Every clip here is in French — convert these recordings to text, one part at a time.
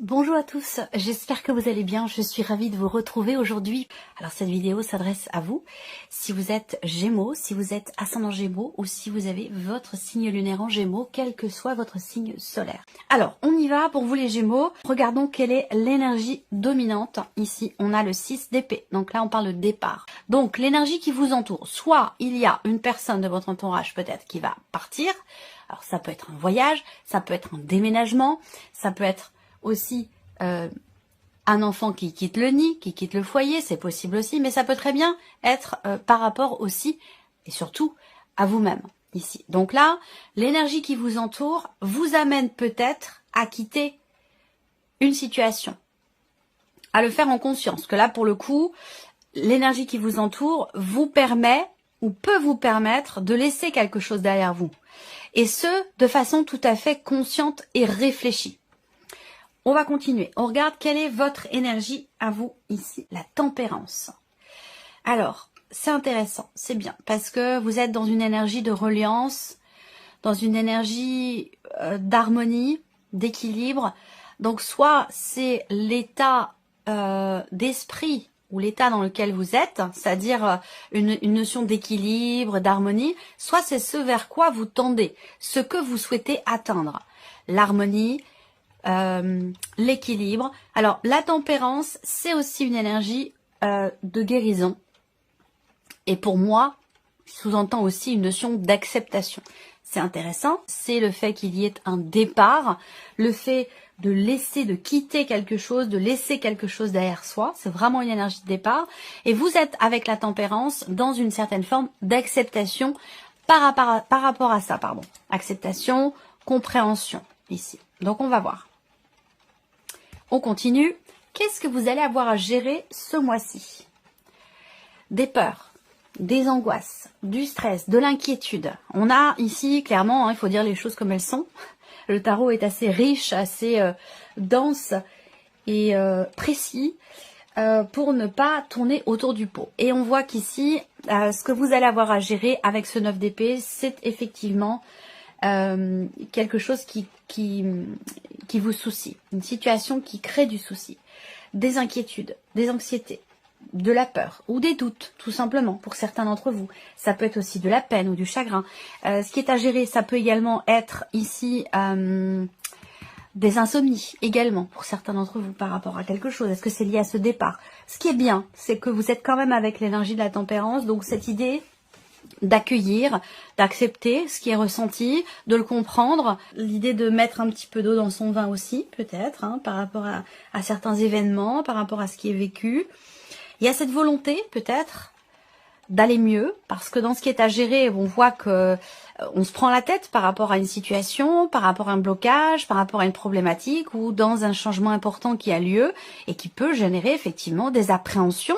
Bonjour à tous, j'espère que vous allez bien, je suis ravie de vous retrouver aujourd'hui. Alors cette vidéo s'adresse à vous, si vous êtes Gémeaux, si vous êtes ascendant Gémeaux ou si vous avez votre signe lunaire en Gémeaux, quel que soit votre signe solaire. Alors on y va pour vous les Gémeaux, regardons quelle est l'énergie dominante. Ici on a le 6 d'épée, donc là on parle de départ. Donc l'énergie qui vous entoure, soit il y a une personne de votre entourage peut-être qui va partir, alors ça peut être un voyage, ça peut être un déménagement, ça peut être aussi un enfant qui quitte le nid, qui quitte le foyer, c'est possible aussi, mais ça peut très bien être par rapport aussi, et surtout, à vous-même, ici. Donc là, l'énergie qui vous entoure vous amène peut-être à quitter une situation, à le faire en conscience, que là, pour le coup, l'énergie qui vous entoure vous permet, ou peut vous permettre, de laisser quelque chose derrière vous. Et ce, de façon tout à fait consciente et réfléchie. On va continuer. On regarde quelle est votre énergie à vous ici, la tempérance. Alors, c'est intéressant, c'est bien, parce que vous êtes dans une énergie de reliance, dans une énergie d'harmonie, d'équilibre. Donc, soit c'est l'état d'esprit ou l'état dans lequel vous êtes, c'est-à-dire une notion d'équilibre, d'harmonie, soit c'est ce vers quoi vous tendez, ce que vous souhaitez atteindre. L'harmonie, l'équilibre. Alors la tempérance, c'est aussi une énergie de guérison. Et pour moi, sous-entend aussi une notion d'acceptation. C'est intéressant, c'est le fait qu'il y ait un départ, le fait de laisser, de quitter quelque chose, de laisser quelque chose derrière soi. C'est vraiment une énergie de départ. Et vous êtes avec la tempérance dans une certaine forme d'acceptation par rapport à ça. Acceptation, compréhension ici. Donc on va voir. On continue. Qu'est-ce que vous allez avoir à gérer ce mois-ci? Des peurs, des angoisses, du stress, de l'inquiétude. On a ici, clairement, il faut dire les choses comme elles sont. Le tarot est assez riche, assez dense et précis pour ne pas tourner autour du pot. Et on voit qu'ici, ce que vous allez avoir à gérer avec ce 9 d'épée, c'est effectivement quelque chose qui vous soucie, une situation qui crée du souci, des inquiétudes, des anxiétés, de la peur ou des doutes, tout simplement, pour certains d'entre vous. Ça peut être aussi de la peine ou du chagrin. Ce qui est à gérer, ça peut également être ici des insomnies, également, pour certains d'entre vous, par rapport à quelque chose. Est-ce que c'est lié à ce départ? Ce qui est bien, c'est que vous êtes quand même avec l'énergie de la tempérance, donc cette idée d'accueillir, d'accepter ce qui est ressenti, de le comprendre, l'idée de mettre un petit peu d'eau dans son vin aussi, peut-être, par rapport à certains événements, par rapport à ce qui est vécu. Il y a cette volonté, peut-être, d'aller mieux, parce que dans ce qui est à gérer, on voit que on se prend la tête par rapport à une situation, par rapport à un blocage, par rapport à une problématique, ou dans un changement important qui a lieu, et qui peut générer effectivement des appréhensions,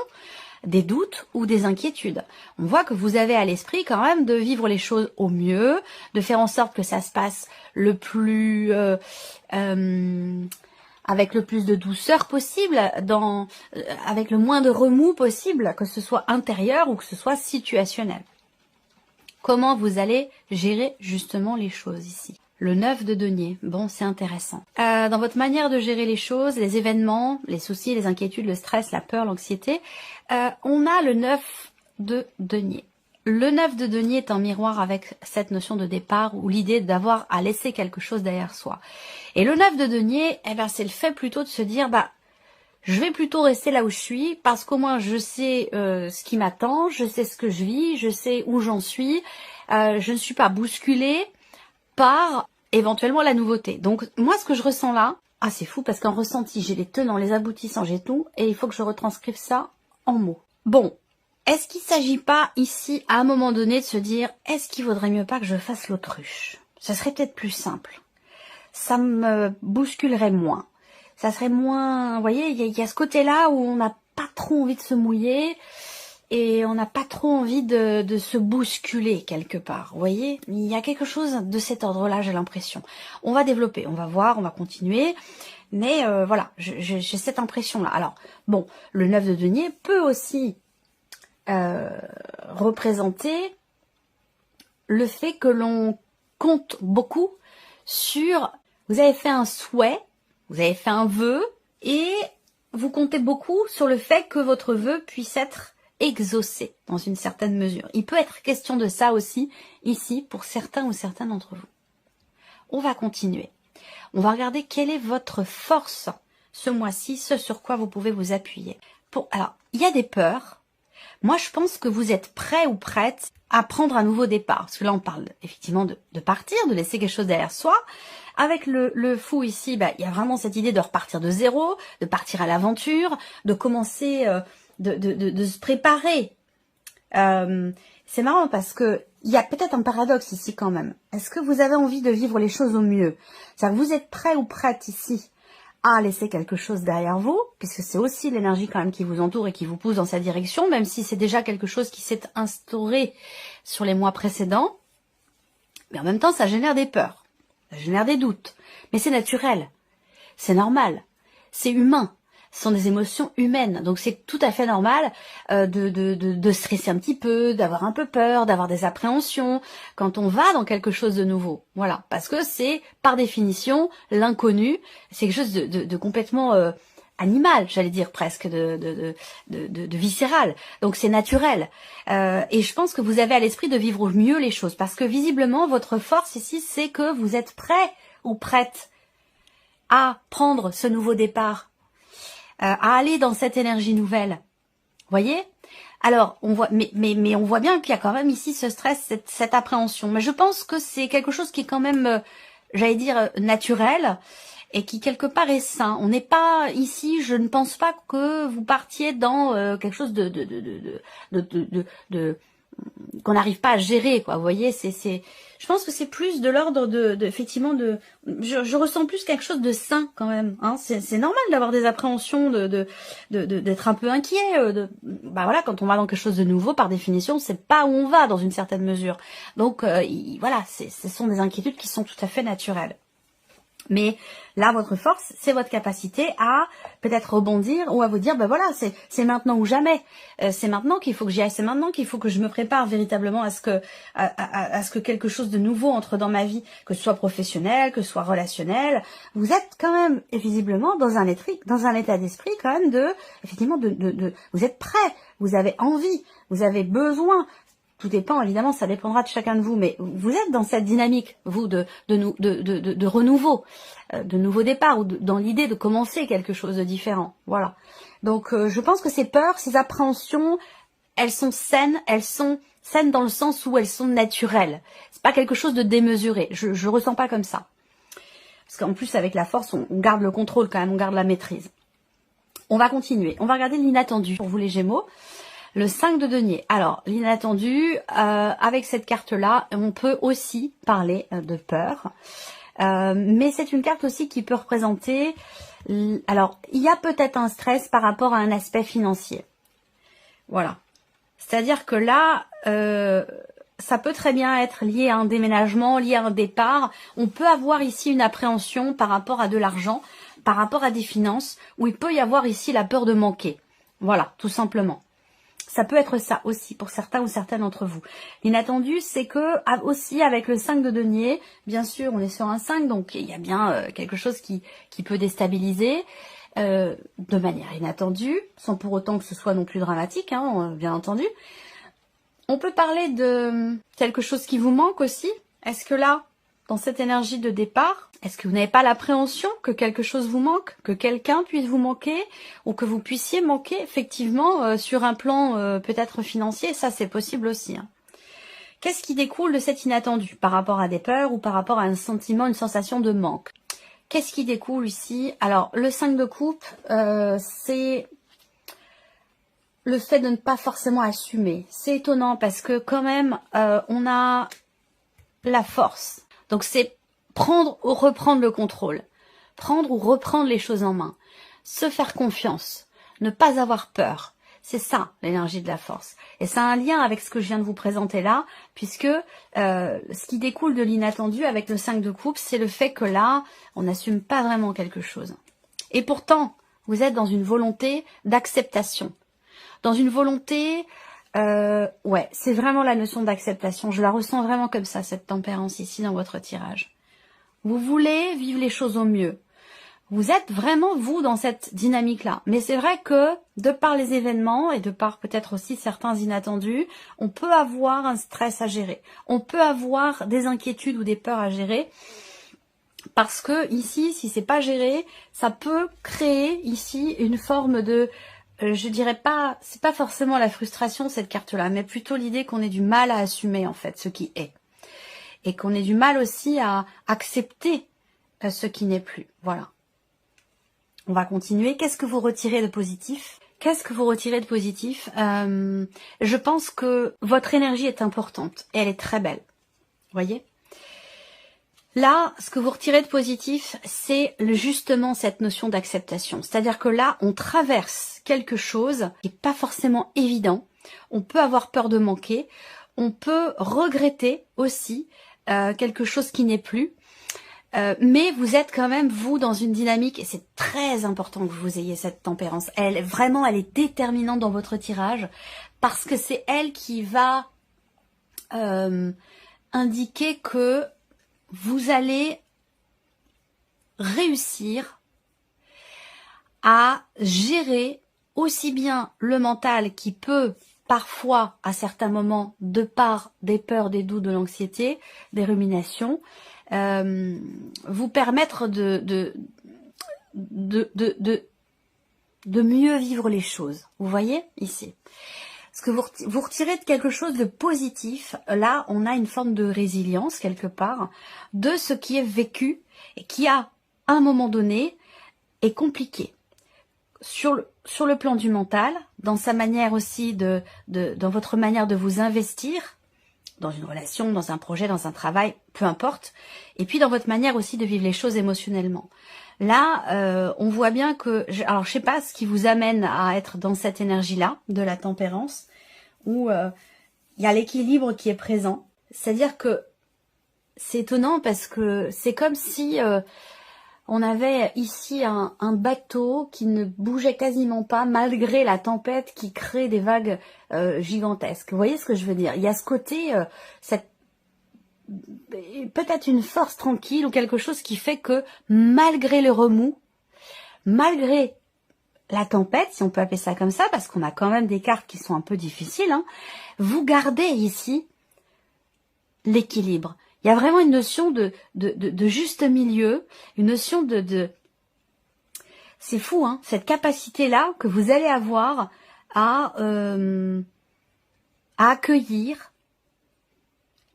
des doutes ou des inquiétudes. On voit que vous avez à l'esprit quand même de vivre les choses au mieux, de faire en sorte que ça se passe le plus avec le plus de douceur possible, avec le moins de remous possible, que ce soit intérieur ou que ce soit situationnel. Comment vous allez gérer justement les choses ici? Le 9 de denier, bon, c'est intéressant. Dans votre manière de gérer les choses, les événements, les soucis, les inquiétudes, le stress, la peur, l'anxiété, on a le 9 de denier. Le 9 de denier est en miroir avec cette notion de départ ou l'idée d'avoir à laisser quelque chose derrière soi. Et le 9 de denier, c'est le fait plutôt de se dire, je vais plutôt rester là où je suis parce qu'au moins je sais ce qui m'attend, je sais ce que je vis, je sais où j'en suis, je ne suis pas bousculée par éventuellement la nouveauté. Donc moi ce que je ressens là, c'est fou parce qu'en ressenti j'ai les tenants, les aboutissants, j'ai tout et il faut que je retranscrive ça en mots. Bon, est-ce qu'il ne s'agit pas ici à un moment donné de se dire est-ce qu'il vaudrait mieux pas que je fasse l'autruche? Ça serait peut-être plus simple. Ça me bousculerait moins. Ça serait moins, vous voyez, il y a ce côté-là où on n'a pas trop envie de se mouiller et on n'a pas trop envie de se bousculer quelque part, vous voyez. Il y a quelque chose de cet ordre-là, j'ai l'impression. On va développer, on va voir, on va continuer, mais voilà, j'ai cette impression-là. Alors, bon, le 9 de denier peut aussi représenter le fait que l'on compte beaucoup sur... Vous avez fait un souhait Vous avez fait un vœu et vous comptez beaucoup sur le fait que votre vœu puisse être exaucé dans une certaine mesure. Il peut être question de ça aussi ici pour certains ou certaines d'entre vous. On va continuer. On va regarder quelle est votre force ce mois-ci, ce sur quoi vous pouvez vous appuyer. Alors, il y a des peurs. Moi, je pense que vous êtes prêt ou prête à prendre un nouveau départ. Parce que là, on parle effectivement de partir, de laisser quelque chose derrière soi. Avec le fou ici, il y a vraiment cette idée de repartir de zéro, de partir à l'aventure, de commencer, de se préparer. C'est marrant parce que il y a peut-être un paradoxe ici quand même. Est-ce que vous avez envie de vivre les choses au mieux? C'est-à-dire que vous êtes prêt ou prête ici à laisser quelque chose derrière vous, puisque c'est aussi l'énergie quand même qui vous entoure et qui vous pousse dans cette direction, même si c'est déjà quelque chose qui s'est instauré sur les mois précédents. Mais en même temps, ça génère des peurs, ça génère des doutes. Mais c'est naturel, c'est normal, c'est humain. Ce sont des émotions humaines, donc c'est tout à fait normal de stresser un petit peu, d'avoir un peu peur, d'avoir des appréhensions quand on va dans quelque chose de nouveau. Voilà, parce que c'est par définition l'inconnu, c'est quelque chose de complètement animal, j'allais dire presque, de viscéral. Donc c'est naturel. Et je pense que vous avez à l'esprit de vivre au mieux les choses, parce que visiblement votre force ici, c'est que vous êtes prêt ou prête à prendre ce nouveau départ. À aller dans cette énergie nouvelle. Voyez? Alors, on voit, mais on voit bien qu'il y a quand même ici ce stress, cette appréhension. Mais je pense que c'est quelque chose qui est quand même, j'allais dire, naturel et qui quelque part est sain. On n'est pas ici, je ne pense pas que vous partiez dans quelque chose qu'on n'arrive pas à gérer, quoi. Vous voyez, je pense que c'est plus de l'ordre effectivement je ressens plus quelque chose de sain quand même. Hein. C'est normal d'avoir des appréhensions, d'être un peu inquiet. Voilà, quand on va dans quelque chose de nouveau, par définition, c'est pas où on va dans une certaine mesure. Donc voilà, ce sont des inquiétudes qui sont tout à fait naturelles. Mais là, votre force, c'est votre capacité à peut-être rebondir ou à vous dire, voilà, c'est maintenant ou jamais. C'est maintenant qu'il faut que j'y aille, c'est maintenant qu'il faut que je me prépare véritablement à ce que quelque chose de nouveau entre dans ma vie, que ce soit professionnel, que ce soit relationnel. Vous êtes quand même, et visiblement, dans un état d'esprit quand même effectivement, vous êtes prêt, vous avez envie, vous avez besoin. Tout dépend, évidemment, ça dépendra de chacun de vous, mais vous êtes dans cette dynamique, vous, de renouveau, de nouveau départ, ou dans l'idée de commencer quelque chose de différent. Voilà. Donc, je pense que ces peurs, ces appréhensions, elles sont saines dans le sens où elles sont naturelles. C'est pas quelque chose de démesuré. Je ressens pas comme ça. Parce qu'en plus, avec la force, on garde le contrôle quand même, on garde la maîtrise. On va continuer. On va regarder l'inattendu pour vous les Gémeaux. Le 5 de denier. Alors, l'inattendu, avec cette carte-là, on peut aussi parler de peur. Mais c'est une carte aussi qui peut représenter... Alors, il y a peut-être un stress par rapport à un aspect financier. Voilà. C'est-à-dire que là, ça peut très bien être lié à un déménagement, lié à un départ. On peut avoir ici une appréhension par rapport à de l'argent, par rapport à des finances, où il peut y avoir ici la peur de manquer. Voilà, tout simplement. Ça peut être ça aussi pour certains ou certaines d'entre vous. L'inattendu, c'est que aussi avec le 5 de denier, bien sûr, on est sur un 5, donc il y a bien quelque chose qui peut déstabiliser de manière inattendue, sans pour autant que ce soit non plus dramatique, hein, bien entendu. On peut parler de quelque chose qui vous manque aussi. Est-ce que là, dans cette énergie de départ, est-ce que vous n'avez pas l'appréhension que quelque chose vous manque, que quelqu'un puisse vous manquer, ou que vous puissiez manquer effectivement sur un plan peut-être financier? Ça, c'est possible aussi. Hein. Qu'est-ce qui découle de cet inattendu par rapport à des peurs ou par rapport à un sentiment, une sensation de manque? Qu'est-ce qui découle ici? Alors, le 5 de coupe, c'est le fait de ne pas forcément assumer. C'est étonnant parce que quand même, on a la force. Donc c'est prendre ou reprendre le contrôle, prendre ou reprendre les choses en main, se faire confiance, ne pas avoir peur. C'est ça l'énergie de la force. Et ça a un lien avec ce que je viens de vous présenter là, puisque ce qui découle de l'inattendu avec le 5 de coupe, c'est le fait que là, on n'assume pas vraiment quelque chose. Et pourtant, vous êtes dans une volonté d'acceptation, dans une volonté... ouais, c'est vraiment la notion d'acceptation. Je la ressens vraiment comme ça, cette tempérance ici dans votre tirage. Vous voulez vivre les choses au mieux. Vous êtes vraiment, vous, dans cette dynamique-là. Mais c'est vrai que, de par les événements et de par peut-être aussi certains inattendus, on peut avoir un stress à gérer. On peut avoir des inquiétudes ou des peurs à gérer. Parce que ici, si c'est pas géré, ça peut créer ici une forme de... je dirais pas, c'est pas forcément la frustration cette carte-là, mais plutôt l'idée qu'on ait du mal à assumer en fait ce qui est. Et qu'on ait du mal aussi à accepter ce qui n'est plus. Voilà. On va continuer. Qu'est-ce que vous retirez de positif? Qu'est-ce que vous retirez de positif? Je pense que votre énergie est importante et elle est très belle. Vous voyez? Là, ce que vous retirez de positif, c'est justement cette notion d'acceptation. C'est-à-dire que là, on traverse quelque chose qui n'est pas forcément évident. On peut avoir peur de manquer. On peut regretter aussi quelque chose qui n'est plus. Mais vous êtes quand même, vous, dans une dynamique, et c'est très important que vous ayez cette tempérance. Elle est déterminante dans votre tirage, parce que c'est elle qui va indiquer que vous allez réussir à gérer aussi bien le mental qui peut parfois, à certains moments, de par des peurs, des doutes, de l'anxiété, des ruminations, vous permettre de mieux vivre les choses. Vous voyez ici? Parce que vous retirez de quelque chose de positif. Là, on a une forme de résilience quelque part de ce qui est vécu et qui, à un moment donné, est compliqué. Sur le plan du mental, dans sa manière aussi dans votre manière de vous investir, dans une relation, dans un projet, dans un travail, peu importe. Et puis dans votre manière aussi de vivre les choses émotionnellement. Là, on voit bien que... Alors, je sais pas ce qui vous amène à être dans cette énergie-là, de la tempérance, où il y a l'équilibre qui est présent. C'est-à-dire que c'est étonnant parce que c'est comme si on avait ici un bateau qui ne bougeait quasiment pas, malgré la tempête qui crée des vagues gigantesques. Vous voyez ce que je veux dire? Il y a ce côté, peut-être une force tranquille ou quelque chose qui fait que malgré le remous, malgré la tempête, si on peut appeler ça comme ça, parce qu'on a quand même des cartes qui sont un peu difficiles, hein, vous gardez ici l'équilibre. Il y a vraiment une notion de juste milieu, une notion de c'est fou, hein, cette capacité-là que vous allez avoir à accueillir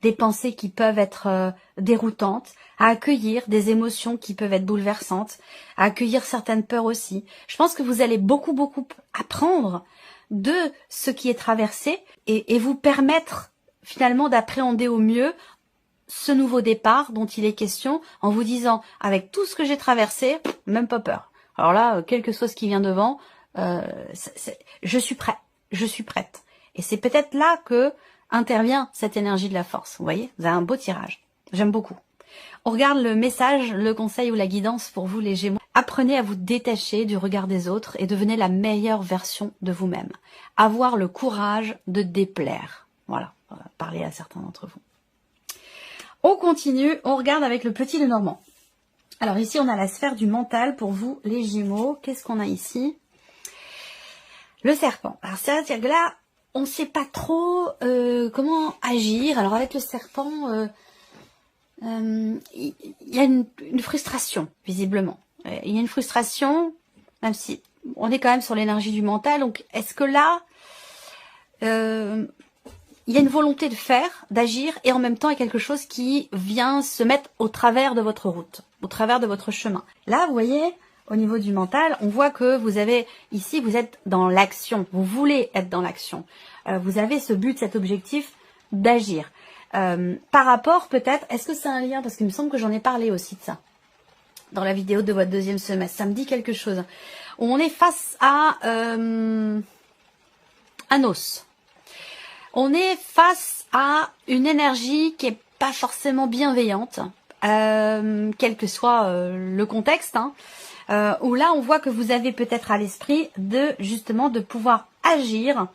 des pensées qui peuvent être déroutantes, à accueillir des émotions qui peuvent être bouleversantes, à accueillir certaines peurs aussi. Je pense que vous allez beaucoup apprendre de ce qui est traversé et vous permettre finalement d'appréhender au mieux ce nouveau départ dont il est question en vous disant, avec tout ce que j'ai traversé, même pas peur. Alors là, quel que soit ce qui vient devant, je suis prêt, je suis prête. Et c'est peut-être là que intervient cette énergie de la force. Vous voyez, vous avez un beau tirage. J'aime beaucoup. On regarde le message, le conseil ou la guidance pour vous les Gémeaux. Apprenez à vous détacher du regard des autres et devenez la meilleure version de vous-même. Avoir le courage de déplaire. Voilà, on va parler à certains d'entre vous. On continue, on regarde avec le petit Lenormand. Alors ici, on a la sphère du mental pour vous, les Gémeaux. Qu'est-ce qu'on a ici? Le serpent. Alors c'est-à-dire que là, on ne sait pas trop comment agir. Alors avec le serpent, il y a une frustration, visiblement. Il y a une frustration, même si on est quand même sur l'énergie du mental. Donc est-ce que là... il y a une volonté de faire, d'agir, et en même temps, il y a quelque chose qui vient se mettre au travers de votre route, au travers de votre chemin. Là, vous voyez, au niveau du mental, on voit que vous avez, ici, vous êtes dans l'action, vous voulez être dans l'action. Vous avez ce but, cet objectif d'agir. Par rapport, peut-être, est-ce que c'est un lien, parce qu'il me semble que j'en ai parlé aussi de ça, dans la vidéo de votre deuxième semestre, ça me dit quelque chose. On est face à un os. On est face à une énergie qui est pas forcément bienveillante, quel que soit le contexte, hein, où là on voit que vous avez peut-être à l'esprit de pouvoir agir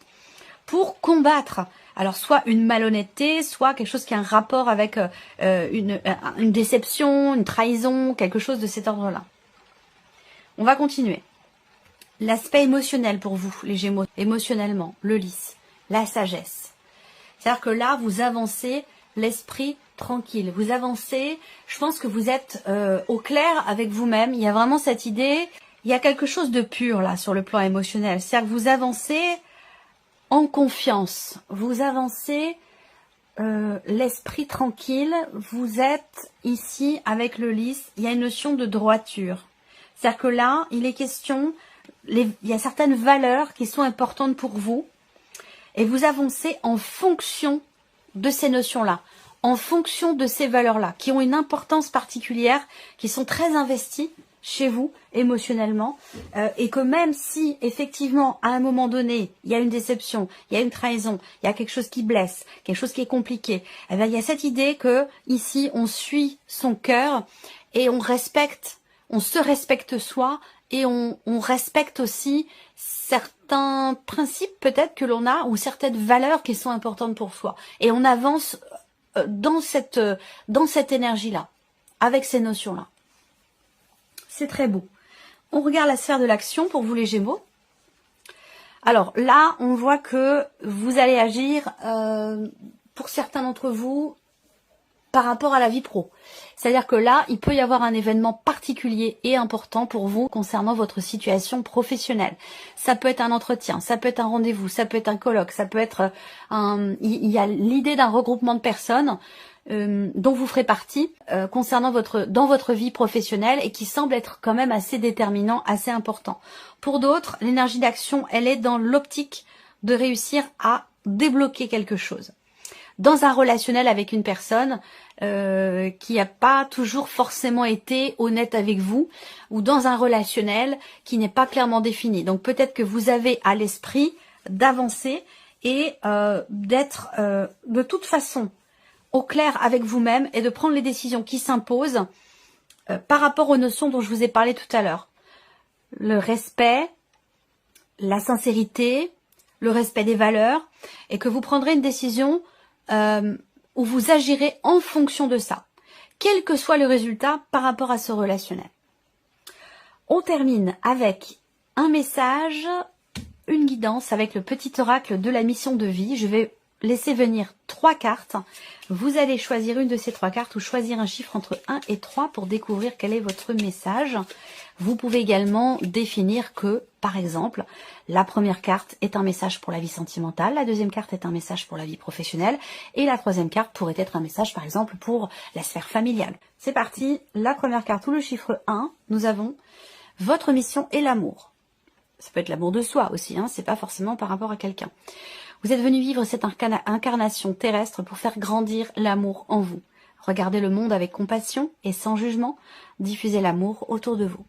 pour combattre, alors soit une malhonnêteté, soit quelque chose qui a un rapport avec une déception, une trahison, quelque chose de cet ordre-là. On va continuer. L'aspect émotionnel pour vous, les Gémeaux, émotionnellement, le lys, la sagesse. C'est-à-dire que là, vous avancez l'esprit tranquille. Vous avancez, je pense que vous êtes au clair avec vous-même. Il y a vraiment cette idée, il y a quelque chose de pur là sur le plan émotionnel. C'est-à-dire que vous avancez en confiance. Vous avancez l'esprit tranquille. Vous êtes ici avec le lys. Il y a une notion de droiture. C'est-à-dire que là, il est question, il y a certaines valeurs qui sont importantes pour vous. Et vous avancez en fonction de ces notions-là, en fonction de ces valeurs-là, qui ont une importance particulière, qui sont très investies chez vous émotionnellement, et que même si effectivement à un moment donné il y a une déception, il y a une trahison, il y a quelque chose qui blesse, quelque chose qui est compliqué, eh bien, il y a cette idée que ici on suit son cœur et on se respecte soi et on respecte aussi certains principes peut-être que l'on a ou certaines valeurs qui sont importantes pour soi et on avance dans cette énergie-là, avec ces notions-là. C'est très beau. On regarde la sphère de l'action pour vous les Gémeaux. Alors là, on voit que vous allez agir, pour certains d'entre vous, par rapport à la vie pro. C'est-à-dire que là, il peut y avoir un événement particulier et important pour vous concernant votre situation professionnelle. Ça peut être un entretien, ça peut être un rendez-vous, ça peut être un colloque, ça peut être il y a l'idée d'un regroupement de personnes dont vous ferez partie dans votre vie professionnelle et qui semble être quand même assez déterminant, assez important. Pour d'autres, l'énergie d'action, elle est dans l'optique de réussir à débloquer quelque chose. Dans un relationnel avec une personne qui n'a pas toujours forcément été honnête avec vous, ou dans un relationnel qui n'est pas clairement défini. Donc peut-être que vous avez à l'esprit d'avancer et d'être de toute façon au clair avec vous-même et de prendre les décisions qui s'imposent par rapport aux notions dont je vous ai parlé tout à l'heure. Le respect, la sincérité, le respect des valeurs, et que vous prendrez une décision où vous agirez en fonction de ça, quel que soit le résultat par rapport à ce relationnel. On termine avec un message, une guidance avec le petit oracle de la mission de vie. Je vais laisser venir 3 cartes. Vous allez choisir une de ces 3 cartes ou choisir un chiffre entre 1 et 3 pour découvrir quel est votre message. Vous pouvez également définir que, par exemple, la première carte est un message pour la vie sentimentale, la deuxième carte est un message pour la vie professionnelle et la troisième carte pourrait être un message, par exemple, pour la sphère familiale. C'est parti, la première carte ou le chiffre 1, nous avons votre mission et l'amour. Ça peut être l'amour de soi aussi, hein, c'est pas forcément par rapport à quelqu'un. Vous êtes venu vivre cette incarnation terrestre pour faire grandir l'amour en vous. Regardez le monde avec compassion et sans jugement, diffusez l'amour autour de vous.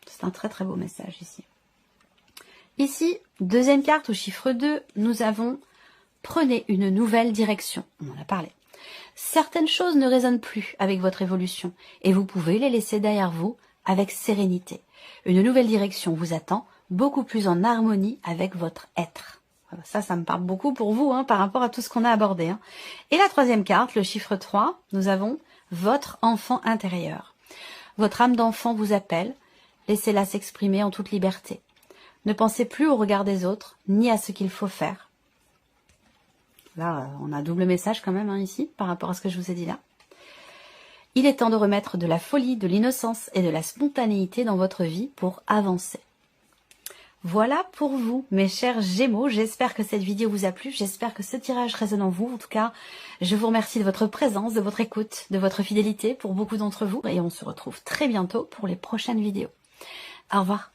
C'est un très très beau message ici. Ici, deuxième carte au chiffre 2, nous avons « Prenez une nouvelle direction ». On en a parlé. Certaines choses ne résonnent plus avec votre évolution et vous pouvez les laisser derrière vous avec sérénité. Une nouvelle direction vous attend, beaucoup plus en harmonie avec votre être. Ça me parle beaucoup pour vous par rapport à tout ce qu'on a abordé. Hein. Et la troisième carte, le chiffre 3, nous avons « Votre enfant intérieur ». Votre âme d'enfant vous appelle. Laissez-la s'exprimer en toute liberté. Ne pensez plus au regard des autres, ni à ce qu'il faut faire. Là, on a un double message quand même ici, par rapport à ce que je vous ai dit là. Il est temps de remettre de la folie, de l'innocence et de la spontanéité dans votre vie pour avancer. Voilà pour vous, mes chers Gémeaux. J'espère que cette vidéo vous a plu. J'espère que ce tirage résonne en vous. En tout cas, je vous remercie de votre présence, de votre écoute, de votre fidélité pour beaucoup d'entre vous. Et on se retrouve très bientôt pour les prochaines vidéos. Au revoir.